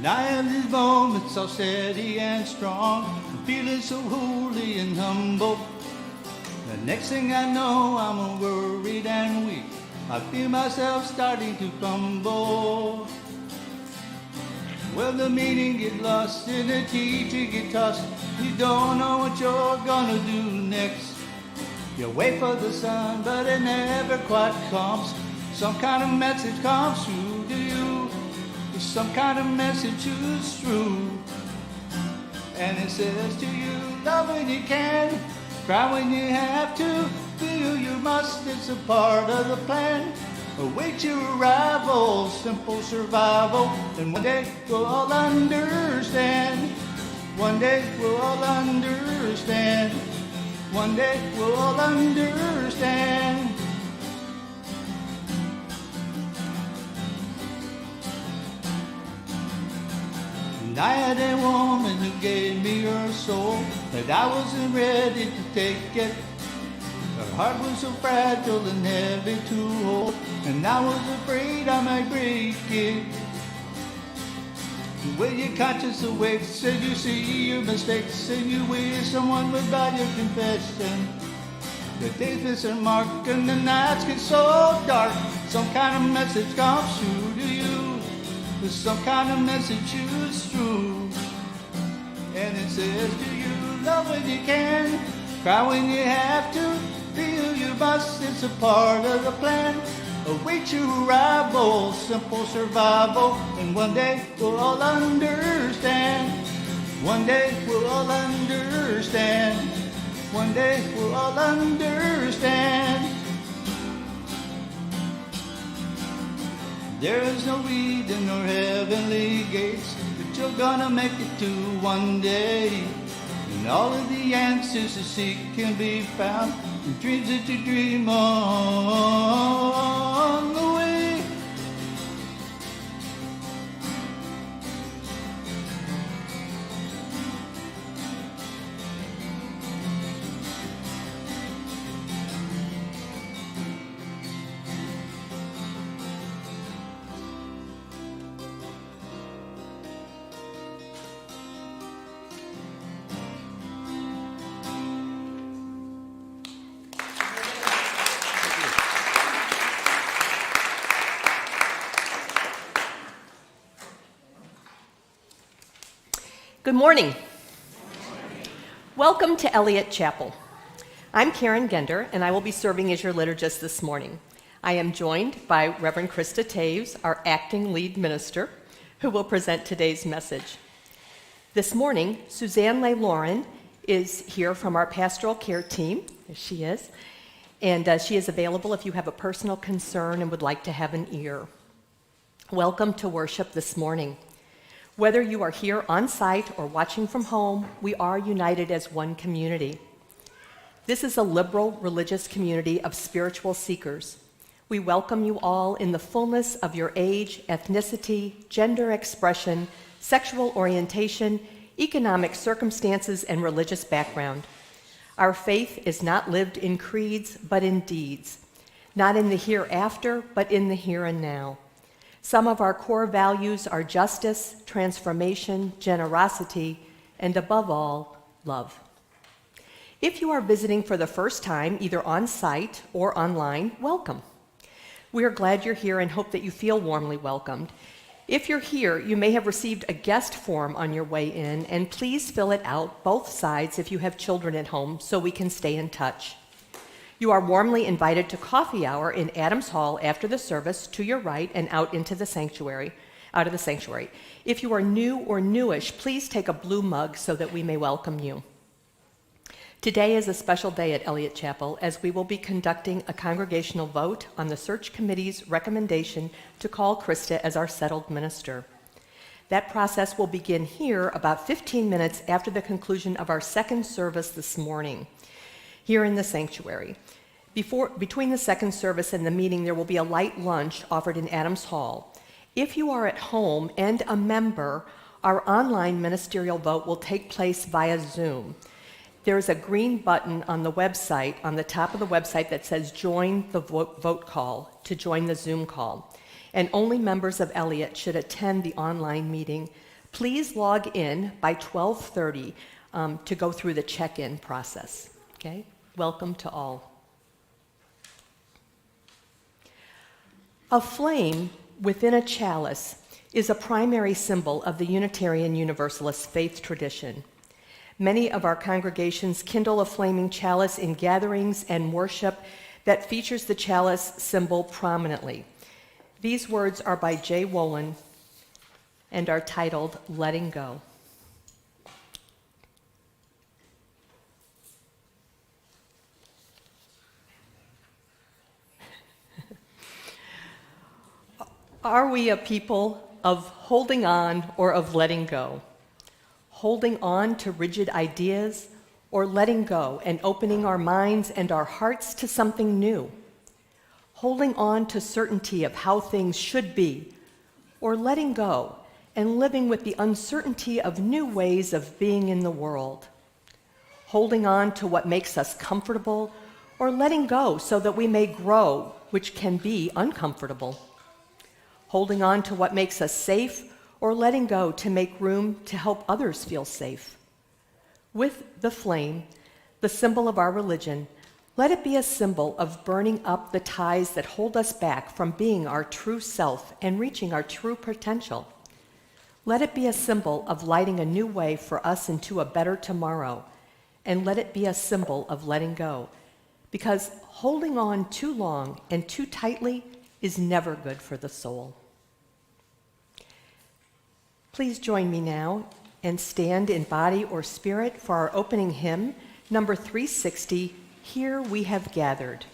I have these moments so steady and strong, I'm feeling so holy and humble. The next thing I know, I'm worried and weak. I feel myself starting to crumble. Well, the meaning get lost and the teaching get tossed. You don't know what you're gonna do next. You wait for the sun, but it never quite comes. Some kind of message comes through to you. Some kind of message is true. And it says to you, love when you can, cry when you have to, feel you must, it's a part of the plan. Await your arrival, simple survival, and one day we'll all understand. One day we'll all understand. One day we'll all understand. And I had a woman who gave me her soul, but I wasn't ready to take it. Her heart was so fragile and heavy to hold, and I was afraid I might break it. When your conscience awakes and you see your mistakes and you wish someone would buy your confession, the days miss their mark and the nights get so dark. Some kind of message comes through to you. There's some kind of message is true. And it says to you, love when you can, cry when you have to, feel you must, it's a part of the plan. Await your arrival, simple survival, and one day we'll all understand. One day we'll all understand. One day we'll all understand. There is no Eden or heavenly gates, but you're gonna make it to one day. And all of the answers to seek can be found in dreams that you dream on the way. Good morning. Welcome to Eliot Chapel. I'm Karen Gender, and I will be serving as your liturgist this morning. I am joined by Reverend Krista Taves, our acting lead minister, who will present today's message. This morning, Suzanne Lay Lauren is here from our pastoral care team. There she is. And she is available if you have a personal concern and would like to have an ear. Welcome to worship this morning. Whether you are here on site or watching from home, we are united as one community. This is a liberal religious community of spiritual seekers. We welcome you all in the fullness of your age, ethnicity, gender expression, sexual orientation, economic circumstances, and religious background. Our faith is not lived in creeds, but in deeds. Not in the hereafter, but in the here and now. Some of our core values are justice, transformation, generosity, and above all, love. If you are visiting for the first time, either on site or online, welcome. We are glad you're here and hope that you feel warmly welcomed. If you're here, you may have received a guest form on your way in, and please fill it out, both sides, if you have children at home, so we can stay in touch. You are warmly invited to coffee hour in Adams Hall after the service, to your right and out of the sanctuary. If you are new or newish, please take a blue mug so that we may welcome you. Today is a special day at Eliot Chapel, as we will be conducting a congregational vote on the search committee's recommendation to call Krista as our settled minister. That process will begin here about 15 minutes after the conclusion of our second service this morning, here in the sanctuary. Between the second service and the meeting, there will be a light lunch offered in Adams Hall. If you are at home and a member, our online ministerial vote will take place via Zoom. There is a green button on the website, on the top of the website, that says join the vote call, to join the Zoom call. And only members of Eliot should attend the online meeting. Please log in by 12:30 to go through the check-in process. Okay? Welcome to all. A flame within a chalice is a primary symbol of the Unitarian Universalist faith tradition. Many of our congregations kindle a flaming chalice in gatherings and worship that features the chalice symbol prominently. These words are by J. Wolin and are titled Letting Go. Are we a people of holding on or of letting go? Holding on to rigid ideas or letting go and opening our minds and our hearts to something new? Holding on to certainty of how things should be or letting go and living with the uncertainty of new ways of being in the world? Holding on to what makes us comfortable or letting go so that we may grow, which can be uncomfortable? Holding on to what makes us safe, or letting go to make room to help others feel safe? With the flame, the symbol of our religion, let it be a symbol of burning up the ties that hold us back from being our true self and reaching our true potential. Let it be a symbol of lighting a new way for us into a better tomorrow, and let it be a symbol of letting go, because holding on too long and too tightly is never good for the soul. Please join me now and stand in body or spirit for our opening hymn, number 360, Here We Have Gathered.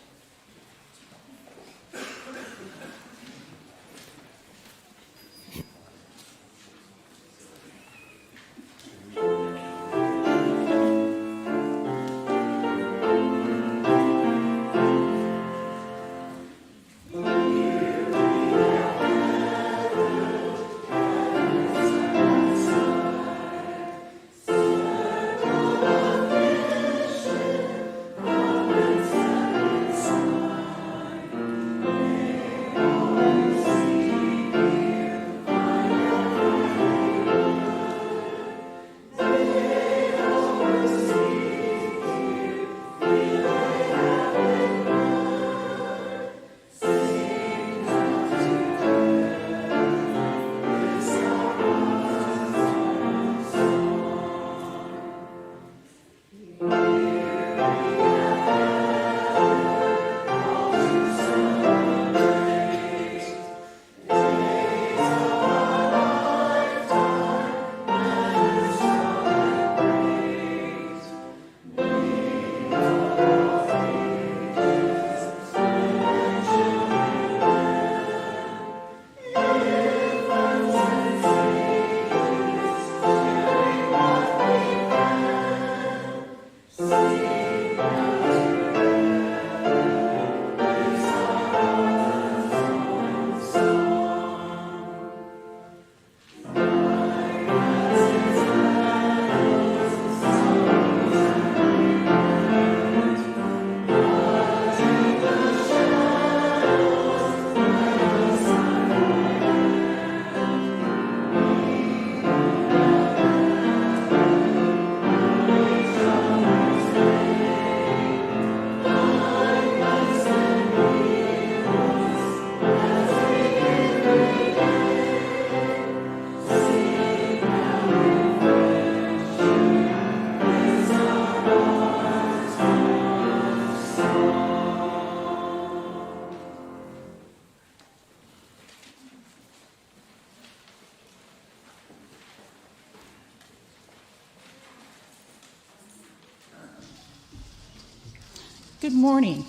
Good morning.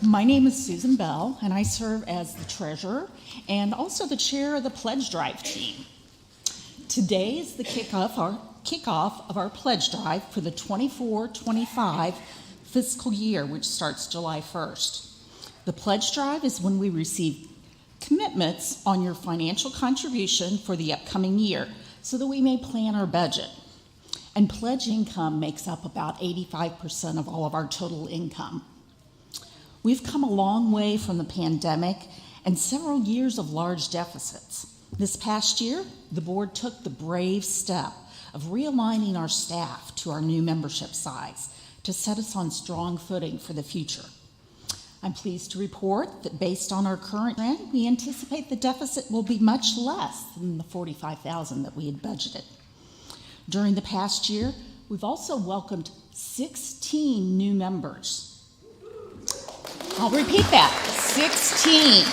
My name is Susan Bell, and I serve as the treasurer and also the chair of the pledge drive team. Today is the kickoff of our pledge drive for the 24-25 fiscal year, which starts July 1st. The pledge drive is when we receive commitments on your financial contribution for the upcoming year so that we may plan our budget. And pledge income makes up about 85% of all of our total income. We've come a long way from the pandemic and several years of large deficits. This past year, the board took the brave step of realigning our staff to our new membership size to set us on strong footing for the future. I'm pleased to report that based on our current trend, we anticipate the deficit will be much less than the $45,000 that we had budgeted. During the past year, we've also welcomed 16 new members. I'll repeat that, 16.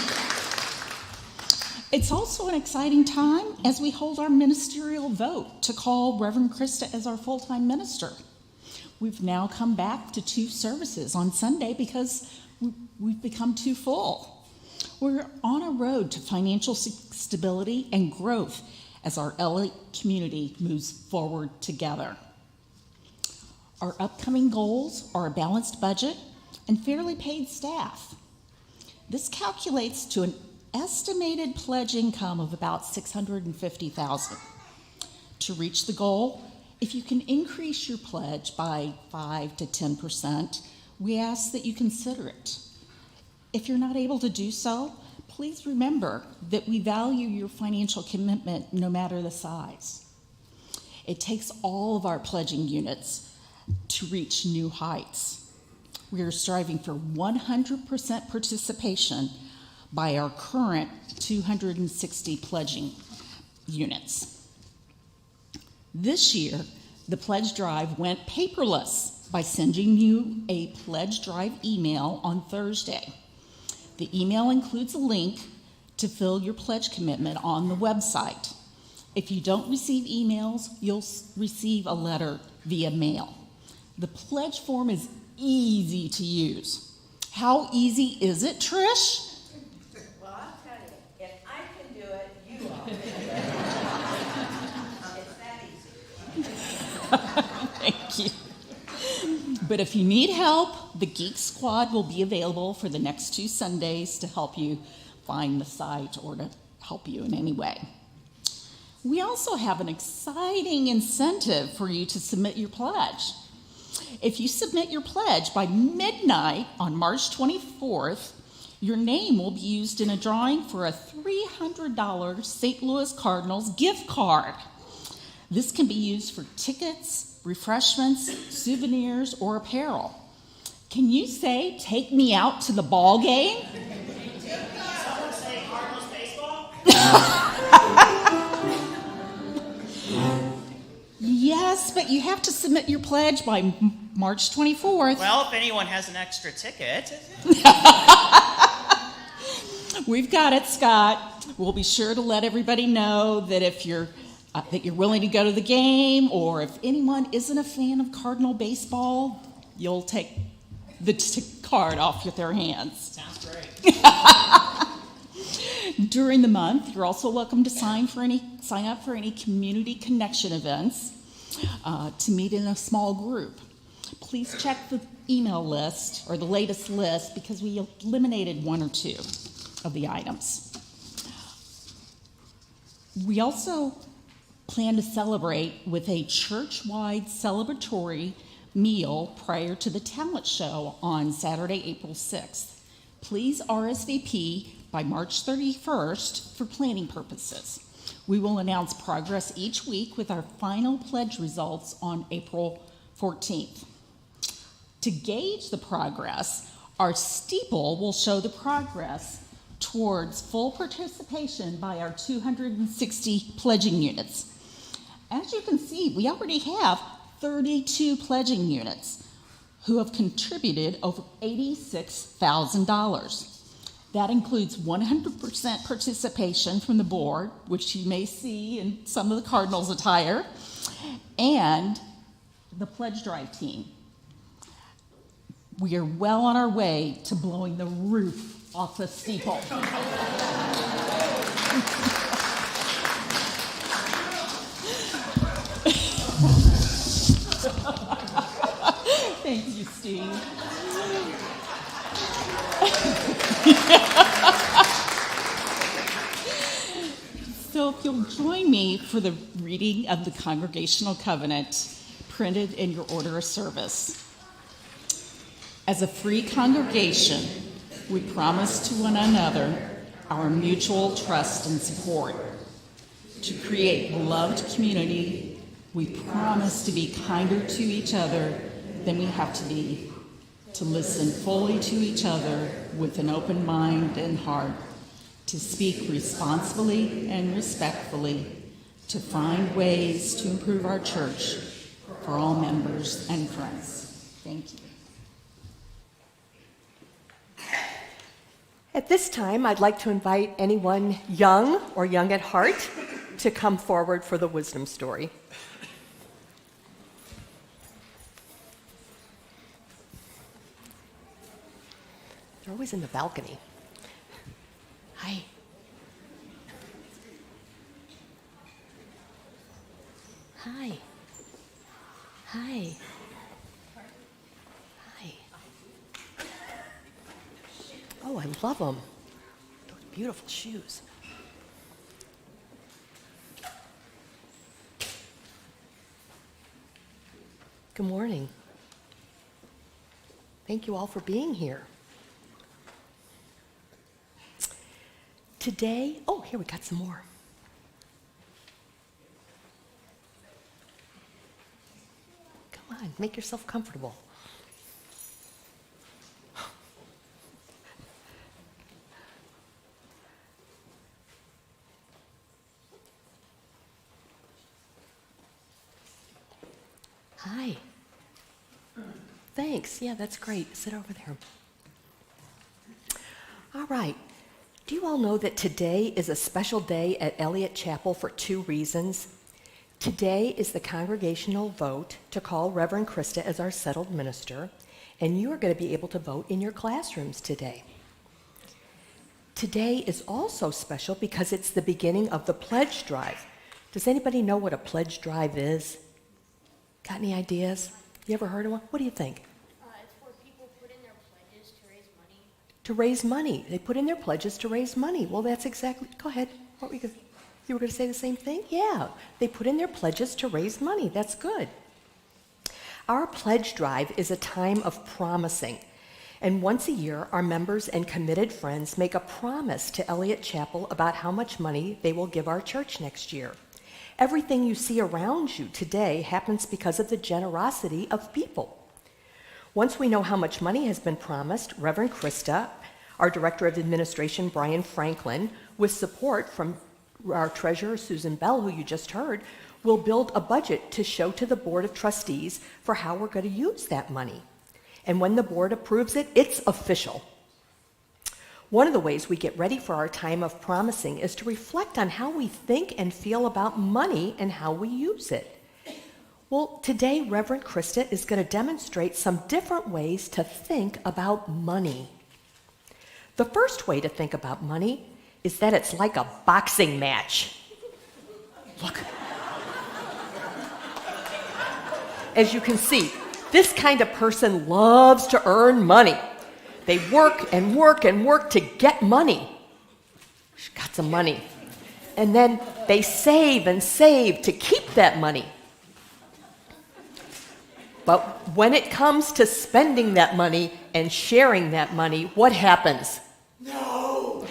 It's also an exciting time as we hold our ministerial vote to call Reverend Krista as our full-time minister. We've now come back to 2 services on Sunday because we've become too full. We're on a road to financial stability and growth as our Eliot community moves forward together. Our upcoming goals are a balanced budget and fairly paid staff. This calculates to an estimated pledge income of about $650,000. To reach the goal, if you can increase your pledge by 5 to 10%, we ask that you consider it. If you're not able to do so, please remember that we value your financial commitment no matter the size. It takes all of our pledging units to reach new heights. We are striving for 100% participation by our current 260 pledging units. This year, the pledge drive went paperless by sending you a pledge drive email on Thursday. The email includes a link to fill your pledge commitment on the website. If you don't receive emails, you'll receive a letter via mail. The pledge form is easy to use. How easy is it, Trish? Well, I'll tell you, if I can do it, you all can. It's that easy. Thank you. But if you need help, the Geek Squad will be available for the next 2 Sundays to help you find the site or to help you in any way. We also have an exciting incentive for you to submit your pledge. If you submit your pledge by midnight on March 24th, your name will be used in a drawing for a $300 St. Louis Cardinals gift card. This can be used for tickets, refreshments, souvenirs, or apparel. Can you say, "Take me out to the ball game"? Someone say Cardinals baseball? Yes, but you have to submit your pledge by March 24th. Well, if anyone has an extra ticket. We've got it, Scott. We'll be sure to let everybody know that if you're willing to go to the game, or if anyone isn't a fan of Cardinal baseball, you'll take the card off with their hands. Sounds great. During the month, you're also welcome to sign up for any community connection events to meet in a small group. Please check the email list or the latest list because we eliminated 1 or 2 of the items. We also plan to celebrate with a church-wide celebratory meal prior to the talent show on Saturday, April 6th. Please RSVP by March 31st for planning purposes. We will announce progress each week with our final pledge results on April 14th. To gauge the progress, our steeple will show the progress towards full participation by our 260 pledging units. As you can see, we already have 32 pledging units who have contributed over $86,000. That includes 100% participation from the board, which you may see in some of the Cardinals attire, and the pledge drive team. We are well on our way to blowing the roof off the steeple. Thank you, Steve. So if you'll join me for the reading of the Congregational Covenant printed in your order of service. As a free congregation, we promise to one another our mutual trust and support. To create a loved community, we promise to be kinder to each other than we have to be, to listen fully to each other with an open mind and heart, to speak responsibly and respectfully, to find ways to improve our church for all members and friends. Thank you. At this time, I'd like to invite anyone young or young at heart to come forward for the wisdom story. They're always in the balcony. Hi. Hi. Hi. Hi. Oh, I love them. Those beautiful shoes. Good morning. Thank you all for being here. Today, oh, here we got some more. Come on, make yourself comfortable. Hi. Thanks. Yeah, that's great. Sit over there. All right. Do you all know that today is a special day at Eliot Chapel for two reasons? Today is the congregational vote to call Reverend Krista as our settled minister, and you are going to be able to vote in your classrooms today. Today is also special because it's the beginning of the pledge drive. Does anybody know what a pledge drive is? Got any ideas? You ever heard of one? What do you think? It's where people put in their pledges to raise money. To raise money. They put in their pledges to raise money. Well, that's exactly, go ahead. What were you were going to say the same thing? Yeah, they put in their pledges to raise money. That's good. Our pledge drive is a time of promising. And once a year, our members and committed friends make a promise to Eliot Chapel about how much money they will give our church next year. Everything you see around you today happens because of the generosity of people. Once we know how much money has been promised, Reverend Krista, our Director of Administration, Brian Franklin, with support from our Treasurer, Susan Bell, who you just heard, will build a budget to show to the Board of Trustees for how we're going to use that money. And when the board approves it, it's official. One of the ways we get ready for our time of promising is to reflect on how we think and feel about money and how we use it. Well, today, Reverend Krista is going to demonstrate some different ways to think about money. The first way to think about money is that it's like a boxing match. Look. As you can see, this kind of person loves to earn money. They work and work and work to get money. She's got some money. And then they save and save to keep that money. But when it comes to spending that money and sharing that money, what happens? No!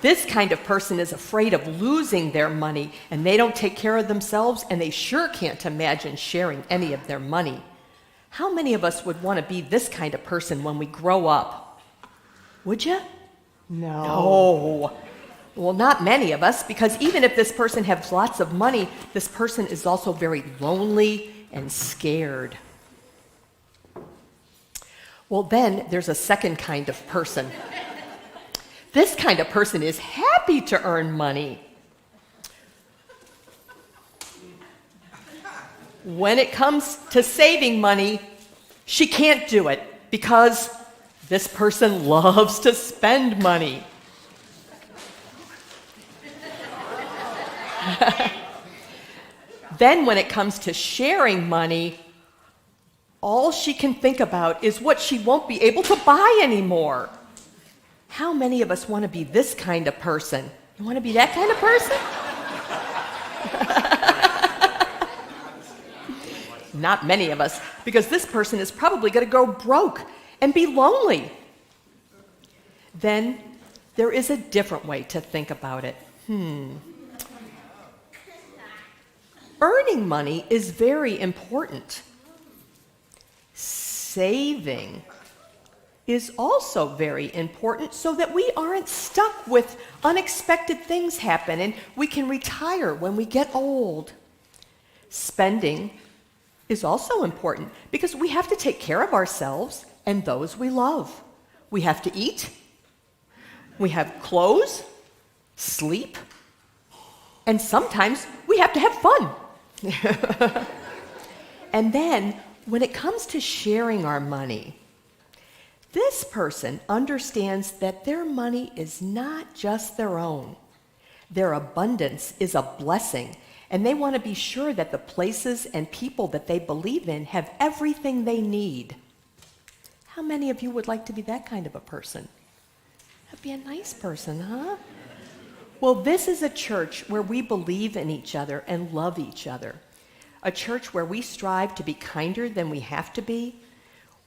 This kind of person is afraid of losing their money, and they don't take care of themselves, and they sure can't imagine sharing any of their money. How many of us would want to be this kind of person when we grow up? Would you? No. Well, not many of us, because even if this person has lots of money, this person is also very lonely and scared. Well, then there's a second kind of person. This kind of person is happy to earn money. When it comes to saving money, she can't do it because this person loves to spend money. Then when it comes to sharing money, all she can think about is what she won't be able to buy anymore. How many of us want to be this kind of person? You want to be that kind of person? Not many of us, because this person is probably going to go broke and be lonely. Then there is a different way to think about it. Earning money is very important. Saving is also very important so that we aren't stuck with unexpected things happen and we can retire when we get old. Spending is also important because we have to take care of ourselves and those we love. We have to eat, we have clothes, sleep, and sometimes we have to have fun. And then, when it comes to sharing our money, this person understands that their money is not just their own. Their abundance is a blessing, and they want to be sure that the places and people that they believe in have everything they need. How many of you would like to be that kind of a person? That'd be a nice person, huh? Well, this is a church where we believe in each other and love each other. A church where we strive to be kinder than we have to be.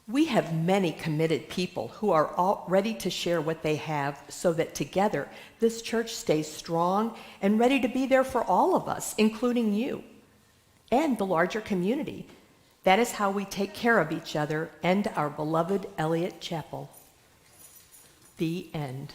We have many committed people who are all ready to share what they have so that together this church stays strong and ready to be there for all of us, including you and the larger community. That is how we take care of each other and our beloved Eliot Chapel. The end.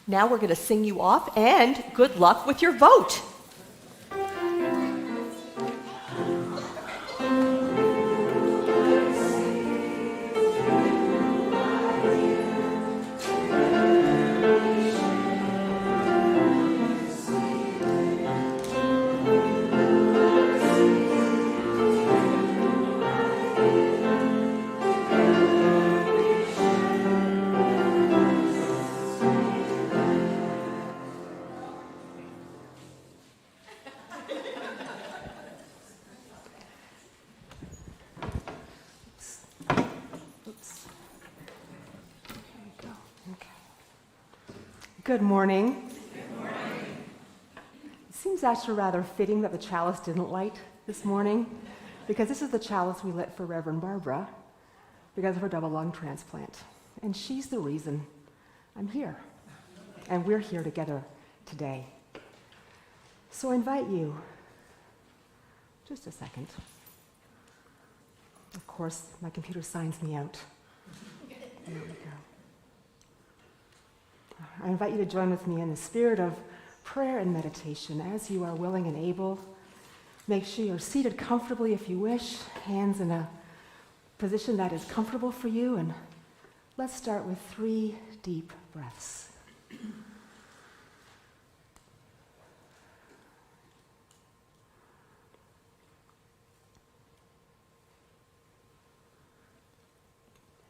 Now we're going to sing you off, and good luck with your vote. Good morning. Good morning. It seems actually rather fitting that the chalice didn't light this morning, because this is the chalice we lit for Reverend Barbara because of her double lung transplant. And she's the reason I'm here. And we're here together today. So I invite you, just a second. Of course, my computer signs me out. There we go. I invite you to join with me in the spirit of prayer and meditation as you are willing and able. Make sure you're seated comfortably if you wish, hands in a position that is comfortable for you, and let's start with 3 deep breaths.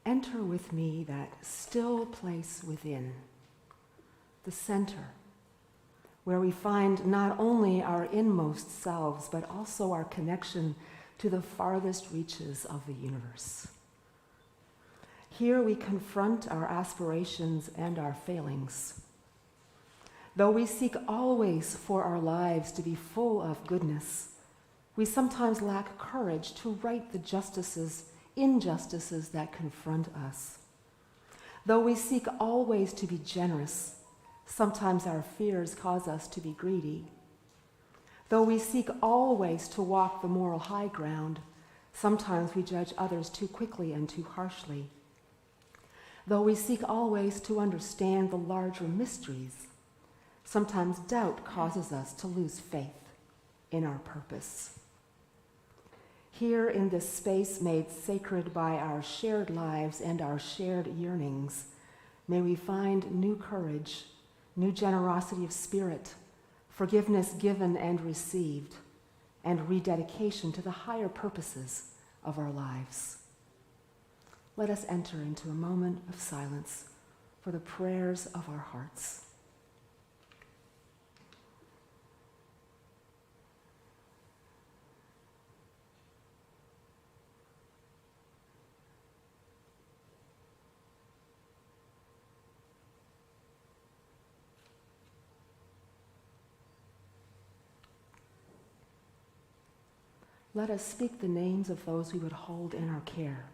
Enter with me that still place within, the center, where we find not only our inmost selves, but also our connection to the farthest reaches of the universe. Here we confront our aspirations and our failings. Though we seek always for our lives to be full of goodness, we sometimes lack courage to right the injustices that confront us. Though we seek always to be generous, sometimes our fears cause us to be greedy. Though we seek always to walk the moral high ground, sometimes we judge others too quickly and too harshly. Though we seek always to understand the larger mysteries, sometimes doubt causes us to lose faith in our purpose. Here in this space made sacred by our shared lives and our shared yearnings, may we find new courage, new generosity of spirit, forgiveness given and received, and rededication to the higher purposes of our lives. Let us enter into a moment of silence for the prayers of our hearts. Let us speak the names of those we would hold in our care.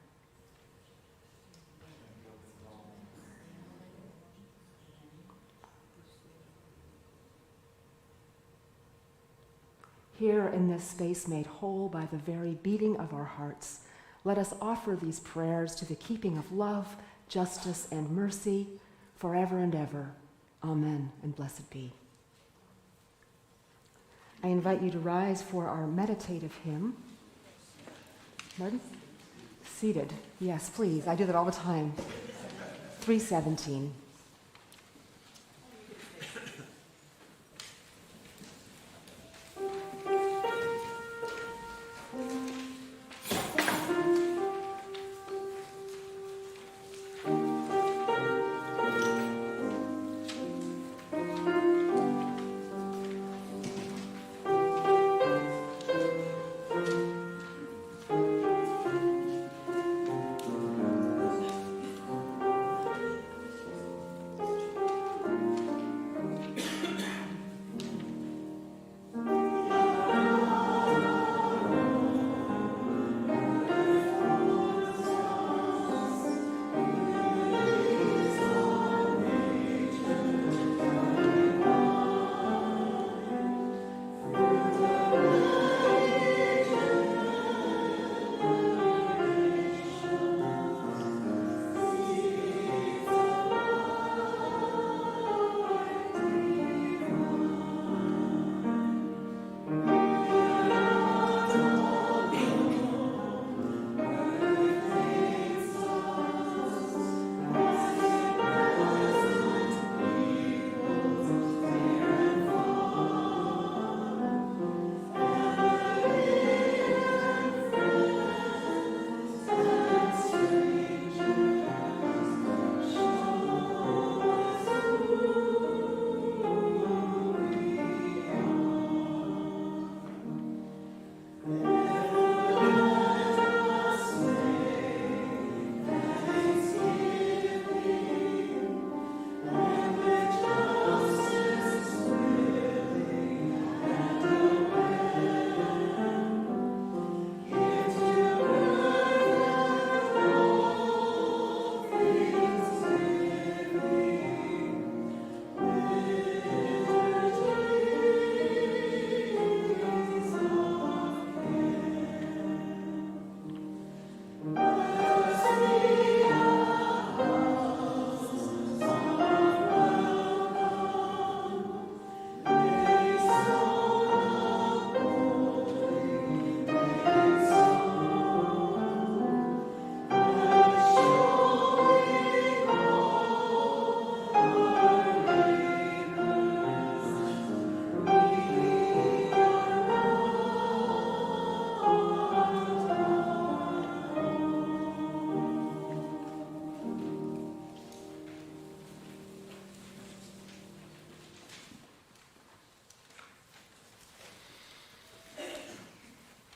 here in this space made whole by the very beating of our hearts, let us offer these prayers to the keeping of love, justice, and mercy forever and ever. Amen, and blessed be. I invite you to rise for our meditative hymn. Pardon? Seated. Yes, please. I do that all the time. 317.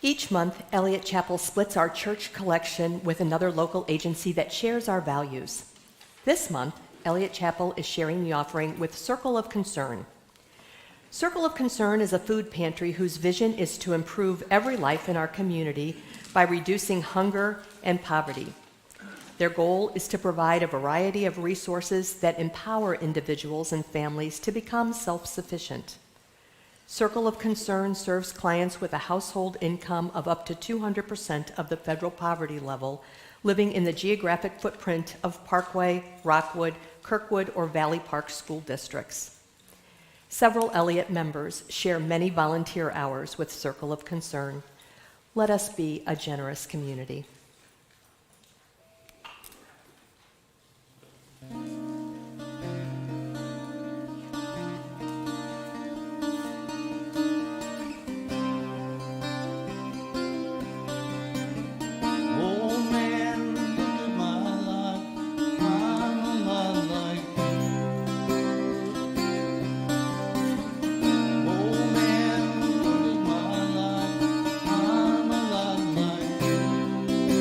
Each month, Eliot Chapel splits our church collection with another local agency that shares our values. This month, Eliot Chapel is sharing the offering with Circle of Concern. Circle of Concern is a food pantry whose vision is to improve every life in our community by reducing hunger and poverty. Their goal is to provide a variety of resources that empower individuals and families to become self-sufficient. Circle of Concern serves clients with a household income of up to 200% of the federal poverty level, living in the geographic footprint of Parkway, Rockwood, Kirkwood, or Valley Park school districts. Several Eliot members share many volunteer hours with Circle of Concern. Let us be a generous community. Old man, look at my life. I'm a lot like you. Old man, look at my life. I'm a lot like you.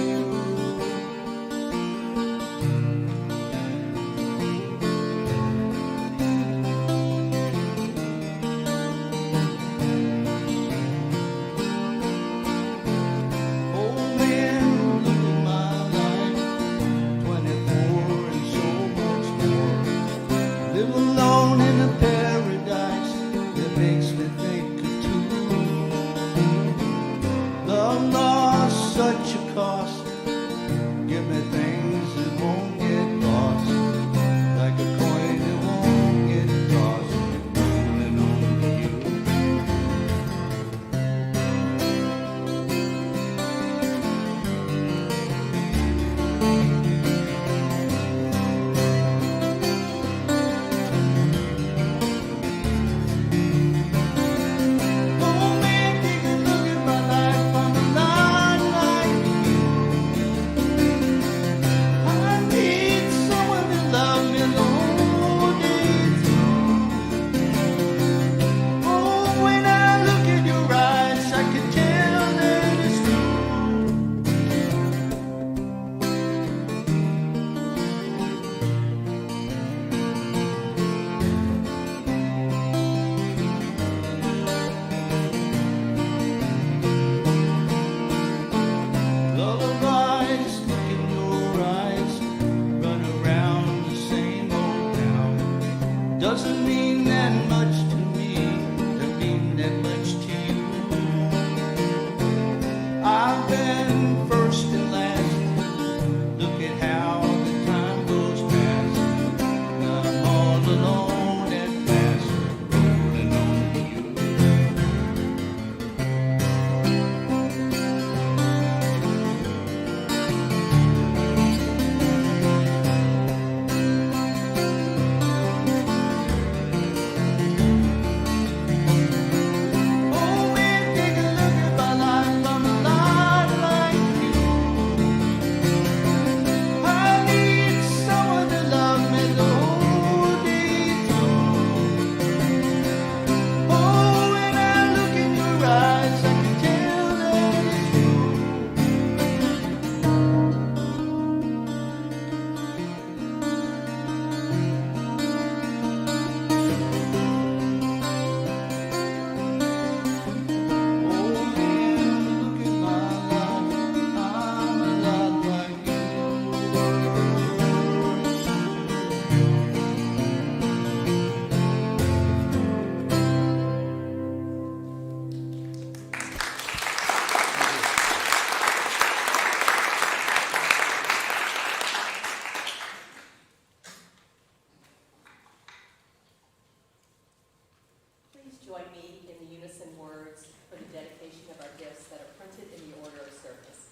join me in the unison words for the dedication of our gifts that are printed in the order of service.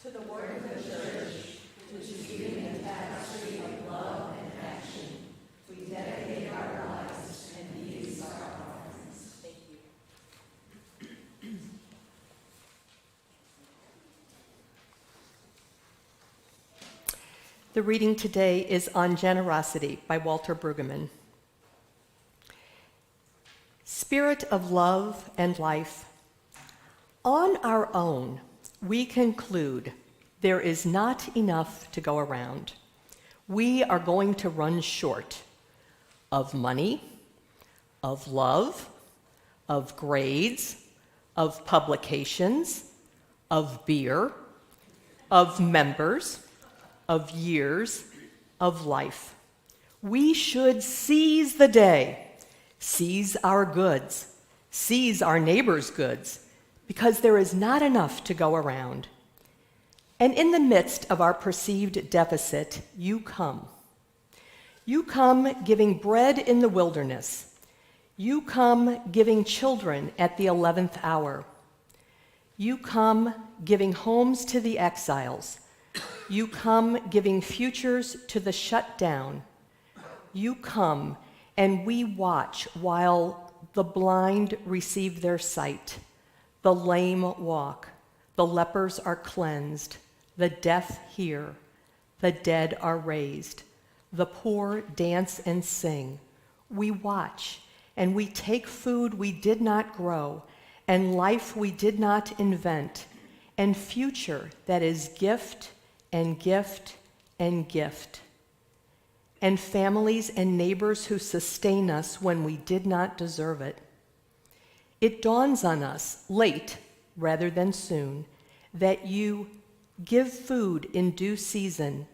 To the work of the church, which is giving a tapestry of love and action, we dedicate our lives, and these are our offerings. Thank you. The reading today is on Generosity by Walter Brueggemann. Spirit of love and life, on our own, we conclude there is not enough to go around. We are going to run short of money, of love, of grades, of publications, of beer, of members, of years, of life. We should seize the day, seize our goods, seize our neighbor's goods, because there is not enough to go around. And in the midst of our perceived deficit, you come. You come giving bread in the wilderness. You come giving children at the 11th hour. You come giving homes to the exiles. You come giving futures to the shut down. You come and we watch while the blind receive their sight, the lame walk, the lepers are cleansed, the deaf hear, the dead are raised, the poor dance and sing. We watch and we take food we did not grow, and life we did not invent, and future that is gift and gift and gift, and families and neighbors who sustain us when we did not deserve it. It dawns on us, late rather than soon, that you give food in due season.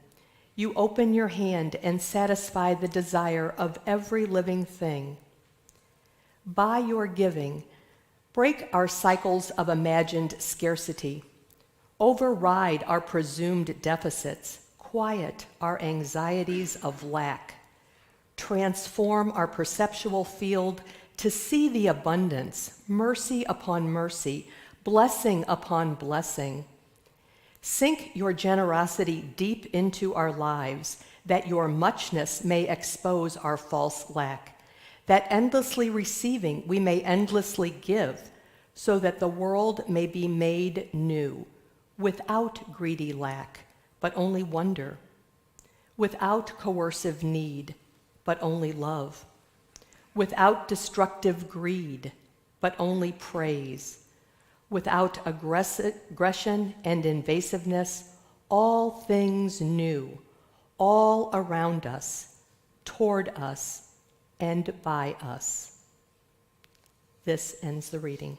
You open your hand and satisfy the desire of every living thing. By your giving, break our cycles of imagined scarcity. Override our presumed deficits, quiet our anxieties of lack, transform our perceptual field to see the abundance, mercy upon mercy, blessing upon blessing. Sink your generosity deep into our lives, that your muchness may expose our false lack, that endlessly receiving we may endlessly give, so that the world may be made new, without greedy lack, but only wonder, without coercive need, but only love, without destructive greed, but only praise, without aggression and invasiveness, all things new, all around us, toward us, and by us. This ends the reading.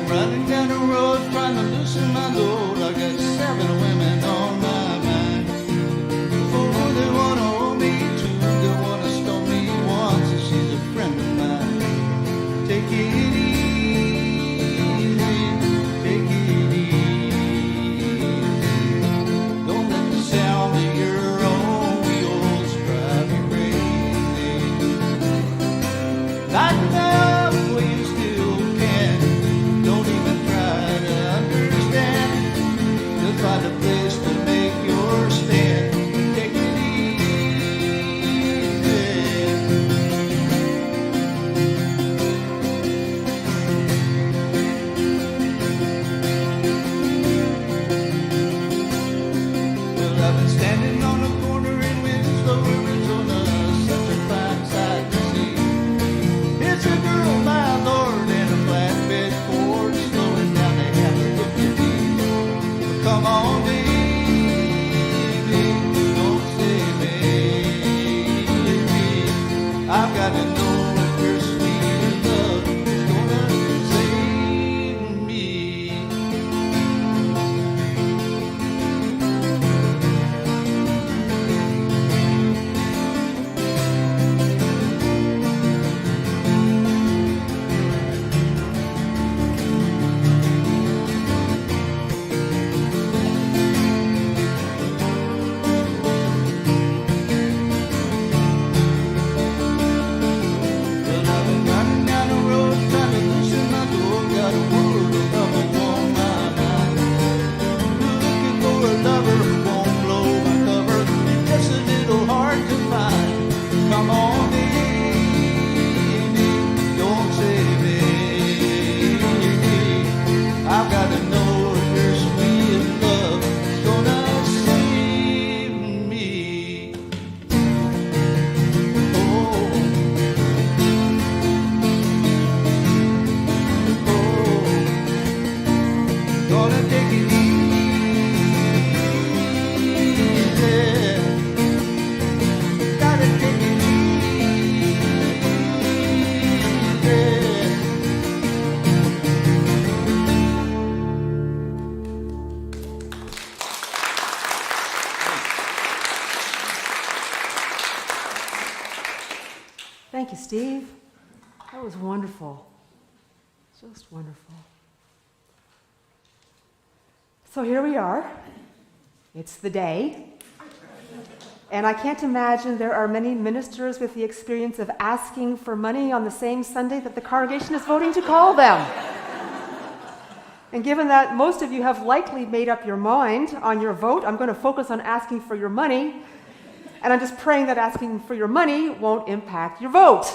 Running down the road trying to loosen my load. I got 7 women on my mind. 4 they wanna hold me, 2 they wanna stone me, 1 says she's a friend of mine. Take it easy, take it easy. Don't let the sound of your own wheels drive you crazy. Lighten up where you still can. Don't even try to understand. You'll find a place to make your stand. Take it easy. Well, I've been standing on a corner in Winslow, Arizona, such a fine sight to see. It's a girl, my lord, in a flatbed Ford, slowing down, they have to look at me. Come on, baby, don't say maybe. I've got to know if your sweet love is gonna save me. you, Steve. That was wonderful. Just wonderful. So here we are. It's the day. And I can't imagine there are many ministers with the experience of asking for money on the same Sunday that the congregation is voting to call them. And given that most of you have likely made up your mind on your vote, I'm going to focus on asking for your money. And I'm just praying that asking for your money won't impact your vote.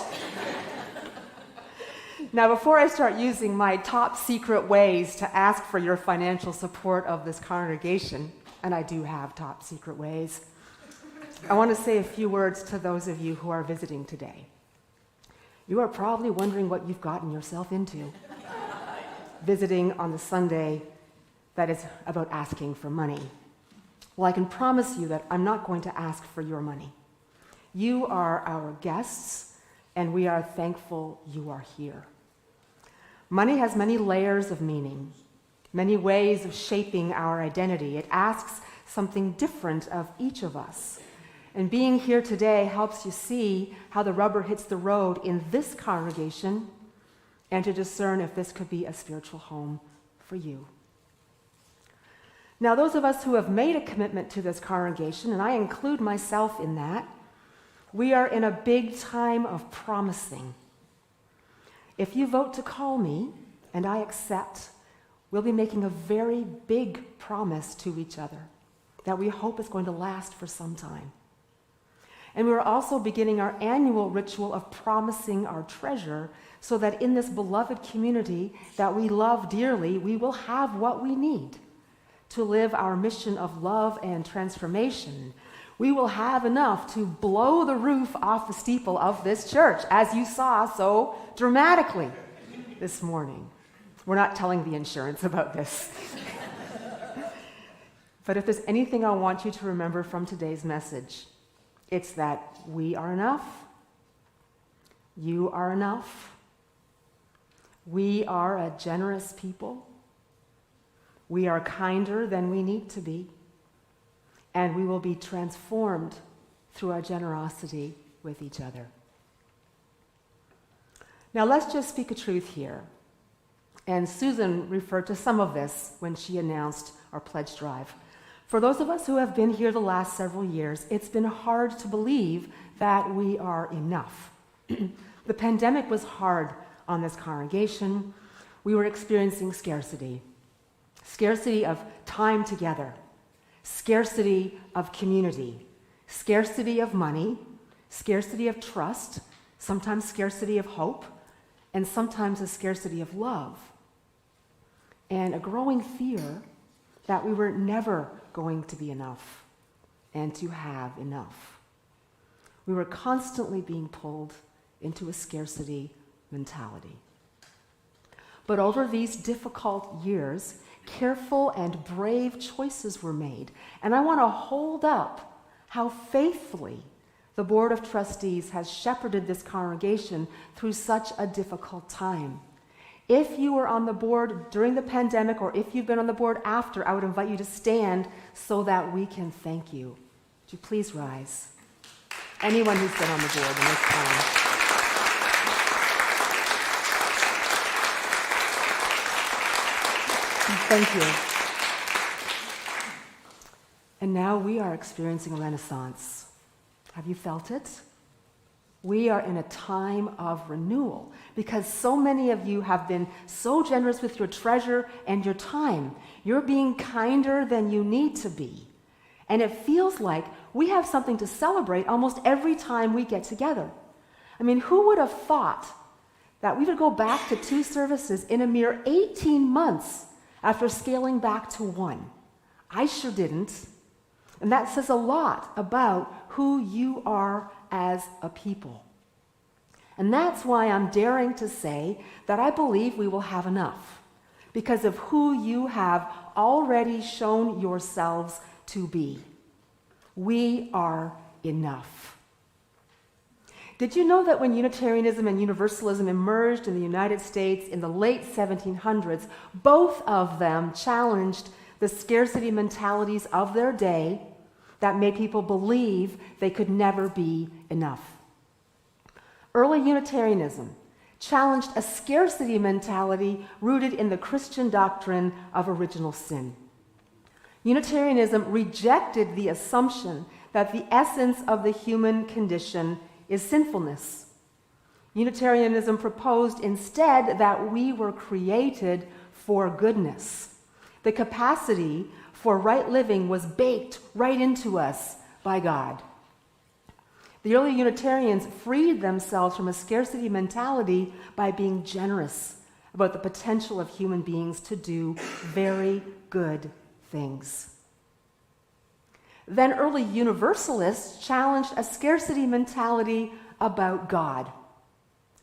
Now, before I start using my top secret ways to ask for your financial support of this congregation, and I do have top secret ways, I want to say a few words to those of you who are visiting today. You are probably wondering what you've gotten yourself into, visiting on the Sunday that is about asking for money. Well, I can promise you that I'm not going to ask for your money. You are our guests, and we are thankful you are here. Money has many layers of meaning, many ways of shaping our identity. It asks something different of each of us. And being here today helps you see how the rubber hits the road in this congregation and to discern if this could be a spiritual home for you. Now, those of us who have made a commitment to this congregation, and I include myself in that, we are in a big time of promising. If you vote to call me, and I accept, we'll be making a very big promise to each other that we hope is going to last for some time. And we're also beginning our annual ritual of promising our treasure so that in this beloved community that we love dearly, we will have what we need to live our mission of love and transformation. We will have enough to blow the roof off the steeple of this church, as you saw so dramatically this morning. We're not telling the insurance about this. But if there's anything I want you to remember from today's message, it's that we are enough. You are enough. We are a generous people. We are kinder than we need to be. And we will be transformed through our generosity with each other. Now let's just speak a truth here. And Susan referred to some of this when she announced our pledge drive. For those of us who have been here the last several years, it's been hard to believe that we are enough. The pandemic was hard on this congregation. We were experiencing scarcity. Scarcity of time together. Scarcity of community. Scarcity of money. Scarcity of trust. Sometimes scarcity of hope. And sometimes a scarcity of love. And a growing fear that we were never going to be enough and to have enough. We were constantly being pulled into a scarcity mentality. But over these difficult years, careful and brave choices were made. And I want to hold up how faithfully the Board of Trustees has shepherded this congregation through such a difficult time. If you were on the board during the pandemic, or if you've been on the board after, I would invite you to stand so that we can thank you. Would you please rise? Anyone who's been on the board in this time. Thank you. And now we are experiencing a renaissance. Have you felt it? We are in a time of renewal because so many of you have been so generous with your treasure and your time. You're being kinder than you need to be. And it feels like we have something to celebrate almost every time we get together. I mean, who would have thought that we would go back to 2 services in a mere 18 months after scaling back to 1? I sure didn't. And that says a lot about who you are as a people. And that's why I'm daring to say that I believe we will have enough because of who you have already shown yourselves to be. We are enough. Did you know that when Unitarianism and Universalism emerged in the United States in the late 1700s, both of them challenged the scarcity mentalities of their day that made people believe they could never be enough? Early Unitarianism challenged a scarcity mentality rooted in the Christian doctrine of original sin. Unitarianism rejected the assumption that the essence of the human condition is sinfulness. Unitarianism proposed instead that we were created for goodness. The capacity for right living was baked right into us by God. The early Unitarians freed themselves from a scarcity mentality by being generous about the potential of human beings to do very good things. Then early Universalists challenged a scarcity mentality about God.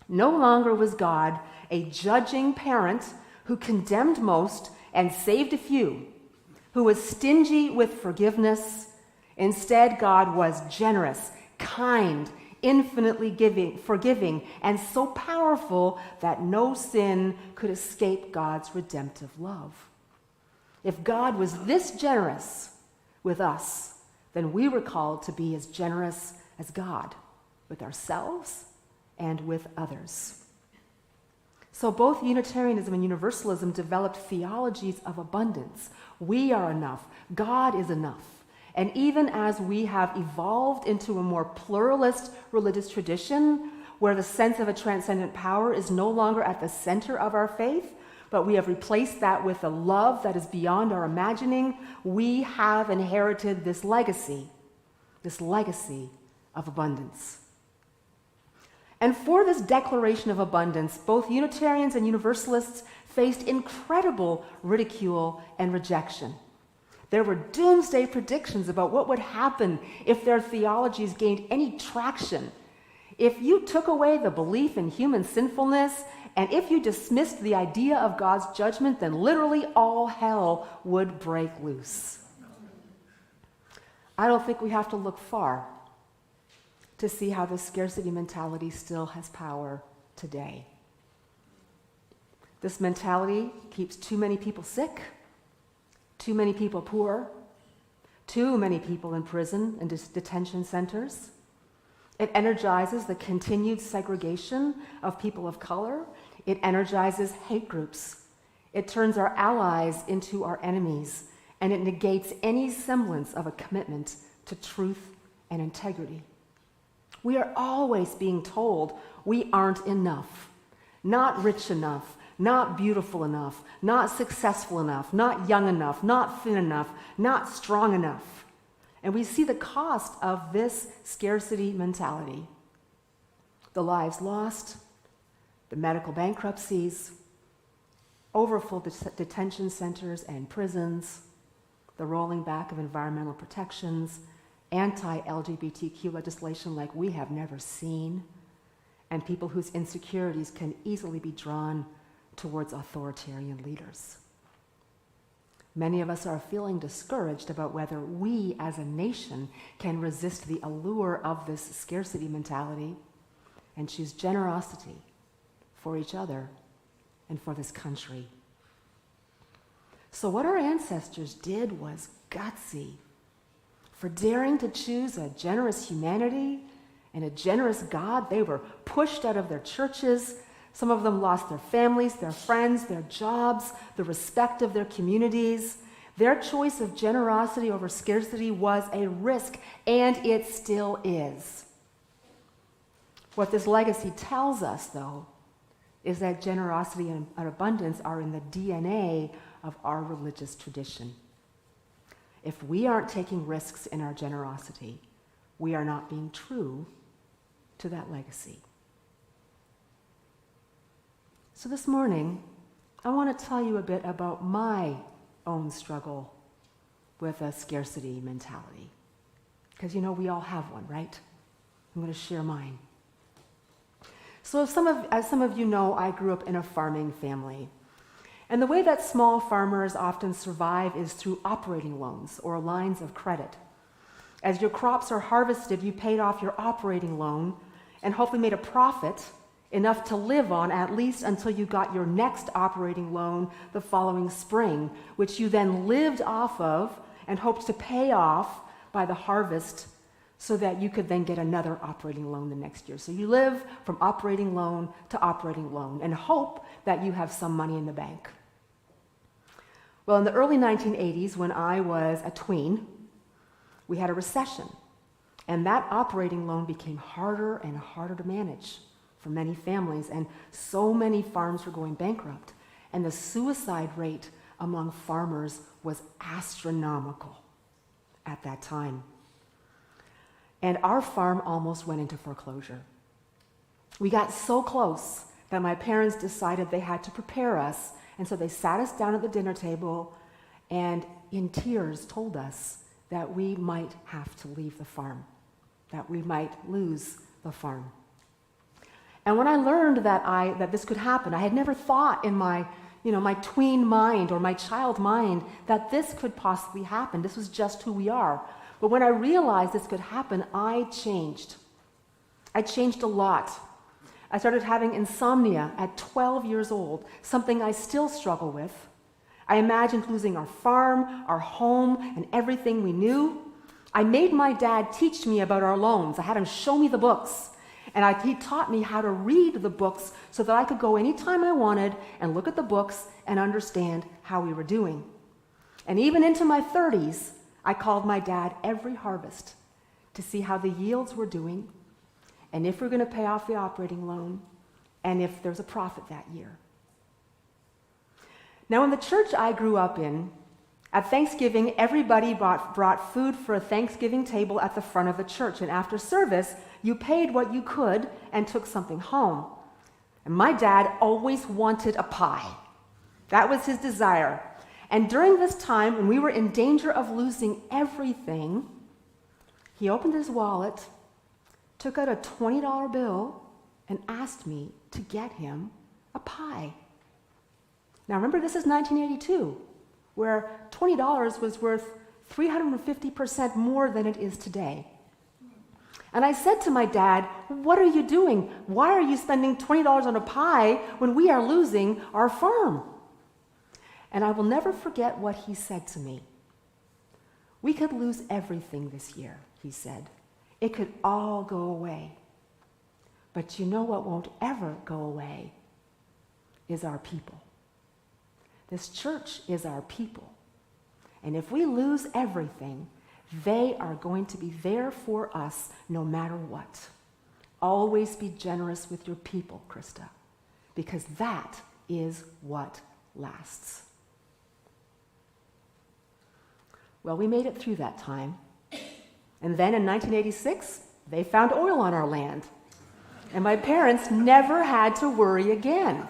No longer was God a judging parent who condemned most and saved a few, who was stingy with forgiveness. Instead, God was generous, kind, infinitely forgiving, and so powerful that no sin could escape God's redemptive love. If God was this generous with us, then we were called to be as generous as God with ourselves and with others. So both Unitarianism and Universalism developed theologies of abundance. We are enough. God is enough. And even as we have evolved into a more pluralist religious tradition, where the sense of a transcendent power is no longer at the center of our faith, but we have replaced that with a love that is beyond our imagining, we have inherited this legacy of abundance. And for this declaration of abundance, both Unitarians and Universalists faced incredible ridicule and rejection. There were doomsday predictions about what would happen if their theologies gained any traction. If you took away the belief in human sinfulness, and if you dismissed the idea of God's judgment, then literally all hell would break loose. I don't think we have to look far to see how this scarcity mentality still has power today. This mentality keeps too many people sick, too many people poor, too many people in prison and detention centers. It energizes the continued segregation of people of color. It energizes hate groups. It turns our allies into our enemies, and it negates any semblance of a commitment to truth and integrity. We are always being told we aren't enough, not rich enough, not beautiful enough, not successful enough, not young enough, not thin enough, not strong enough. And we see the cost of this scarcity mentality. The lives lost, the medical bankruptcies, overfull detention centers and prisons, the rolling back of environmental protections, anti-LGBTQ legislation like we have never seen, and people whose insecurities can easily be drawn towards authoritarian leaders. Many of us are feeling discouraged about whether we as a nation can resist the allure of this scarcity mentality and choose generosity for each other and for this country. So what our ancestors did was gutsy. For daring to choose a generous humanity and a generous God, they were pushed out of their churches. Some of them lost their families, their friends, their jobs, the respect of their communities. Their choice of generosity over scarcity was a risk, and it still is. What this legacy tells us, though, is that generosity and abundance are in the DNA of our religious tradition. If we aren't taking risks in our generosity, we are not being true to that legacy. So this morning, I want to tell you a bit about my own struggle with a scarcity mentality. Because we all have one, right? I'm going to share mine. So as some of you know, I grew up in a farming family. And the way that small farmers often survive is through operating loans or lines of credit. As your crops are harvested, you paid off your operating loan and hopefully made a profit enough to live on at least until you got your next operating loan the following spring, which you then lived off of and hoped to pay off by the harvest so that you could then get another operating loan the next year. So you live from operating loan to operating loan and hope that you have some money in the bank. Well, in the early 1980s, when I was a tween, we had a recession, and that operating loan became harder and harder to manage for many families, and so many farms were going bankrupt, and the suicide rate among farmers was astronomical at that time. And our farm almost went into foreclosure. We got so close that my parents decided they had to prepare us, and so they sat us down at the dinner table and in tears told us that we might have to leave the farm, that we might lose the farm. And when I learned that this could happen, I had never thought in my tween mind or my child mind that this could possibly happen. This was just who we are. But when I realized this could happen, I changed. I changed a lot. I started having insomnia at 12 years old, something I still struggle with. I imagined losing our farm, our home, and everything we knew. I made my dad teach me about our loans. I had him show me the books. And he taught me how to read the books so that I could go anytime I wanted and look at the books and understand how we were doing. And even into my 30s, I called my dad every harvest to see how the yields were doing and if we're going to pay off the operating loan and if there's a profit that year. Now, in the church I grew up in, at Thanksgiving, everybody brought food for a Thanksgiving table at the front of the church. And after service, you paid what you could and took something home. And my dad always wanted a pie. That was his desire. And during this time, when we were in danger of losing everything, he opened his wallet, took out a $20 bill, and asked me to get him a pie. Now remember, this is 1982, where $20 was worth 350% more than it is today. And I said to my dad, "What are you doing? Why are you spending $20 on a pie when we are losing our farm?" And I will never forget what he said to me. "We could lose everything this year," he said. "It could all go away. But you know what won't ever go away is our people. This church is our people. And if we lose everything, they are going to be there for us no matter what. Always be generous with your people, Krista, because that is what lasts." Well, we made it through that time. And then in 1986, they found oil on our land. And my parents never had to worry again.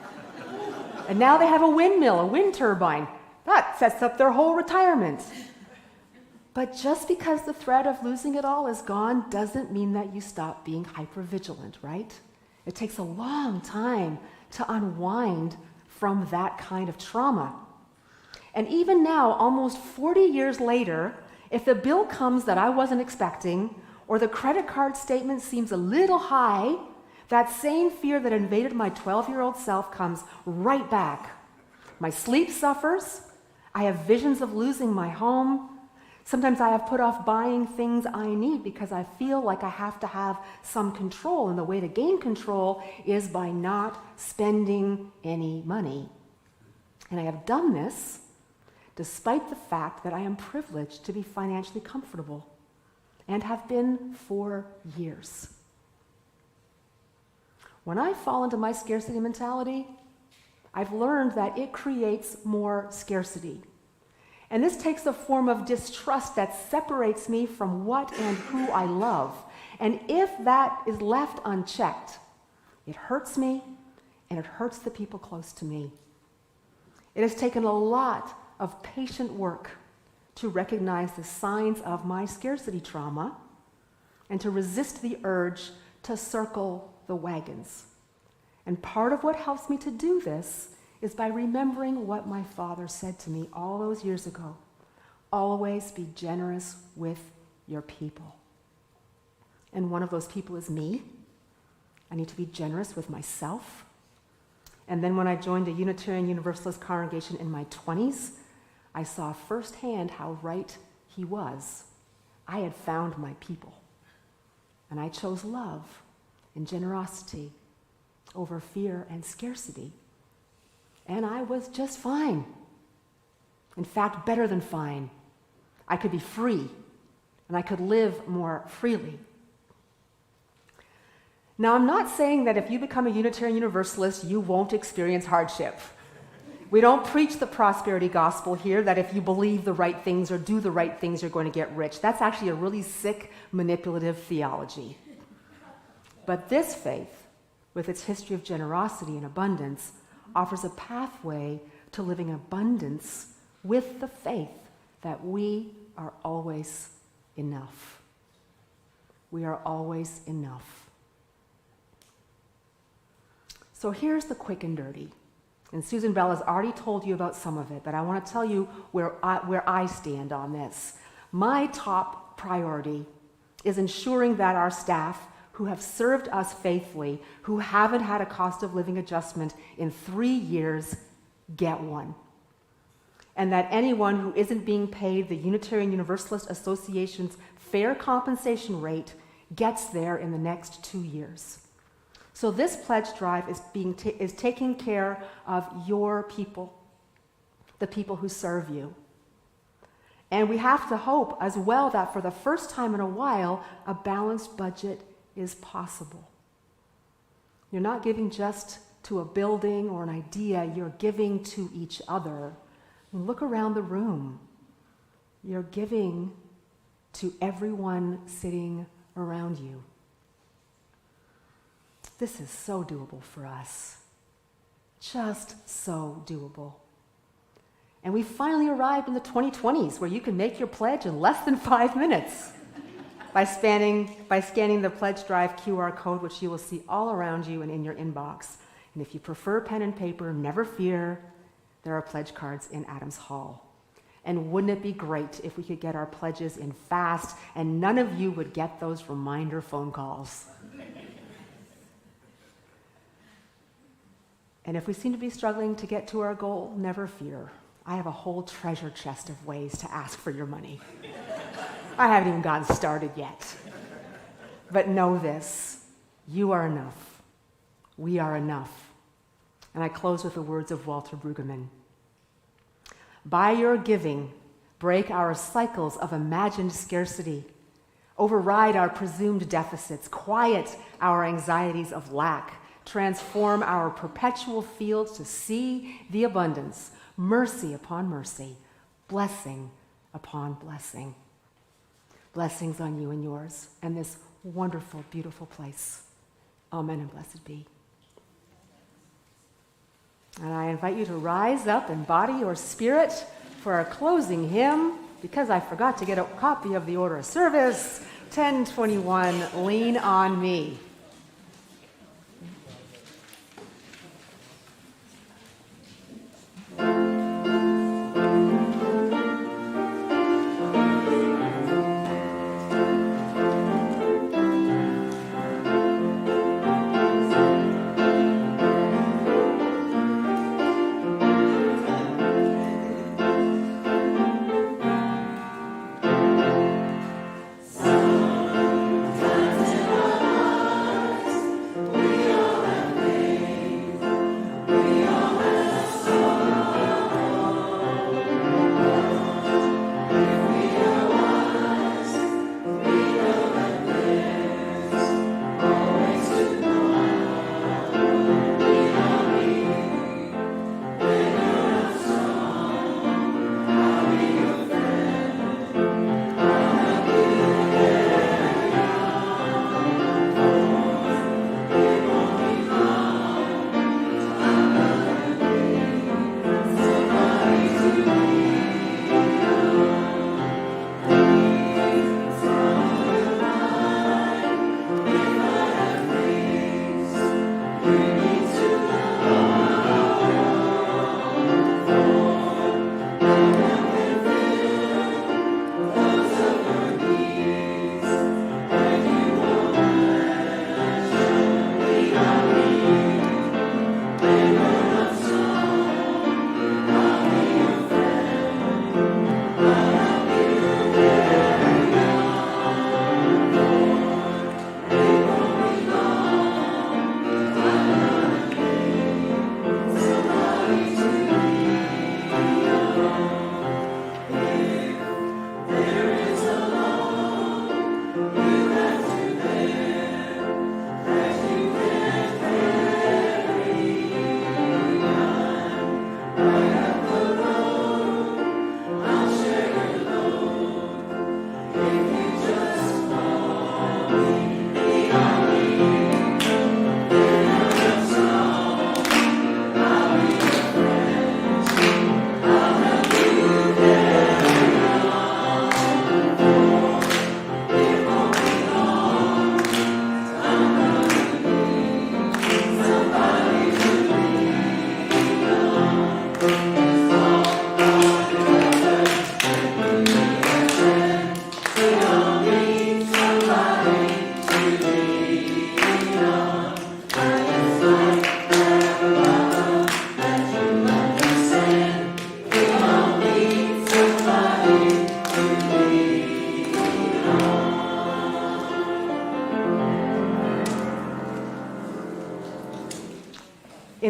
And now they have a windmill, a wind turbine. That sets up their whole retirement. But just because the threat of losing it all is gone doesn't mean that you stop being hypervigilant, right? It takes a long time to unwind from that kind of trauma. And even now, almost 40 years later, if the bill comes that I wasn't expecting, or the credit card statement seems a little high, that same fear that invaded my 12-year-old self comes right back. My sleep suffers. I have visions of losing my home. Sometimes I have put off buying things I need because I feel like I have to have some control, and the way to gain control is by not spending any money. And I have done this despite the fact that I am privileged to be financially comfortable and have been for years. When I fall into my scarcity mentality, I've learned that it creates more scarcity. And this takes a form of distrust that separates me from what and who I love. And if that is left unchecked, it hurts me and it hurts the people close to me. It has taken a lot of patient work to recognize the signs of my scarcity trauma and to resist the urge to circle the wagons. And part of what helps me to do this is by remembering what my father said to me all those years ago. Always be generous with your people. And one of those people is me. I need to be generous with myself. And then when I joined a Unitarian Universalist congregation in my 20s, I saw firsthand how right he was. I had found my people. And I chose love and generosity over fear and scarcity. And I was just fine. In fact, better than fine. I could be free, and I could live more freely. Now, I'm not saying that if you become a Unitarian Universalist, you won't experience hardship. We don't preach the prosperity gospel here, that if you believe the right things or do the right things, you're going to get rich. That's actually a really sick, manipulative theology. But this faith, with its history of generosity and abundance, offers a pathway to living in abundance with the faith that we are always enough. We are always enough. So here's the quick and dirty. And Susan Bell has already told you about some of it, but I want to tell you where I stand on this. My top priority is ensuring that our staff who have served us faithfully, who haven't had a cost of living adjustment in 3 years, get one. And that anyone who isn't being paid the Unitarian Universalist Association's fair compensation rate gets there in the next 2 years. So this pledge drive is taking care of your people, the people who serve you. And we have to hope as well that for the first time in a while, a balanced budget is possible. You're not giving just to a building or an idea, you're giving to each other. Look around the room. You're giving to everyone sitting around you. This is so doable for us. Just so doable. And we finally arrived in the 2020s where you can make your pledge in less than 5 minutes by scanning the pledge drive QR code, which you will see all around you and in your inbox. And if you prefer pen and paper, never fear, there are pledge cards in Adams Hall. And wouldn't it be great if we could get our pledges in fast and none of you would get those reminder phone calls? And if we seem to be struggling to get to our goal, never fear. I have a whole treasure chest of ways to ask for your money. I haven't even gotten started yet. But know this, you are enough. We are enough. And I close with the words of Walter Brueggemann. By your giving, break our cycles of imagined scarcity, override our presumed deficits, quiet our anxieties of lack, transform our perpetual fields to see the abundance, mercy upon mercy, blessing upon blessing. Blessings on you and yours and this wonderful, beautiful place. Amen and blessed be. And I invite you to rise up in body or spirit for our closing hymn, because I forgot to get a copy of the order of service, 1021, Lean on Me.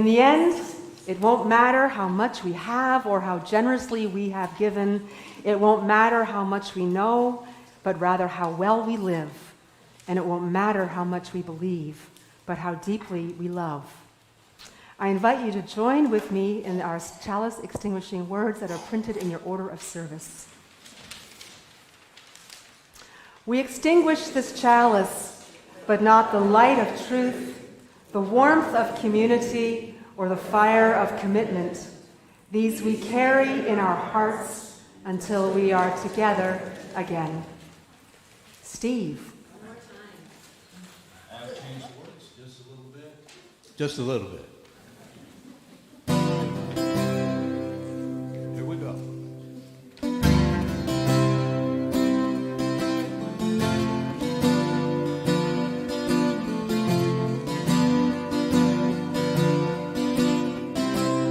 the end, it won't matter how much we have or how generously we have given. It won't matter how much we know, but rather how well we live. And it won't matter how much we believe, but how deeply we love. I invite you to join with me in our chalice extinguishing words that are printed in your order of service. We extinguish this chalice, but not the light of truth, the warmth of community, or the fire of commitment. These we carry in our hearts until we are together again. Steve. I've changed the words just a little bit. Just a little bit. Here we go.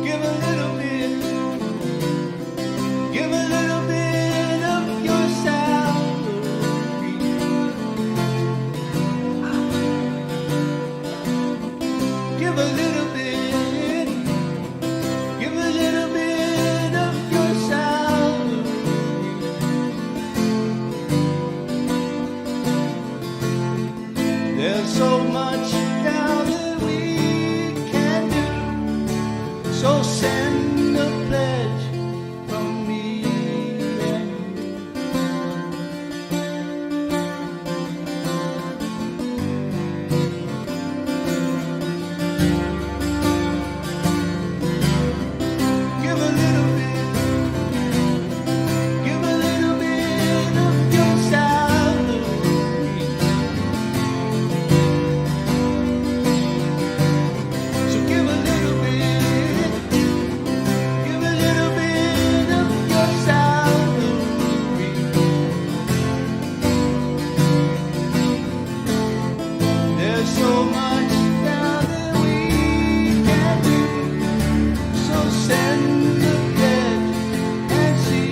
Give a little bit. Give a little bit of your salary. Give a little bit. Give a little bit of your salary. There's so much now that we can do. So send a pledge from me and you. Give a little bit. Give a little bit of your salary. So give a little bit. Give a little bit of your salary. There's so much now that we can do. So send the pledge and see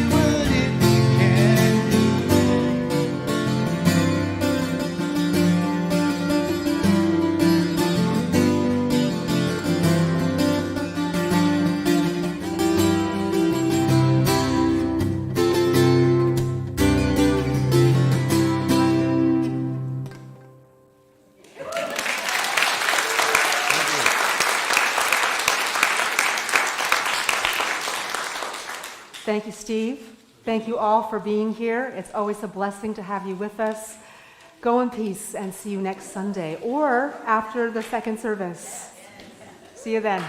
what it can do. Thank you, Steve. Thank you all for being here. It's always a blessing to have you with us. Go in peace and see you next Sunday or after the second service. See you then.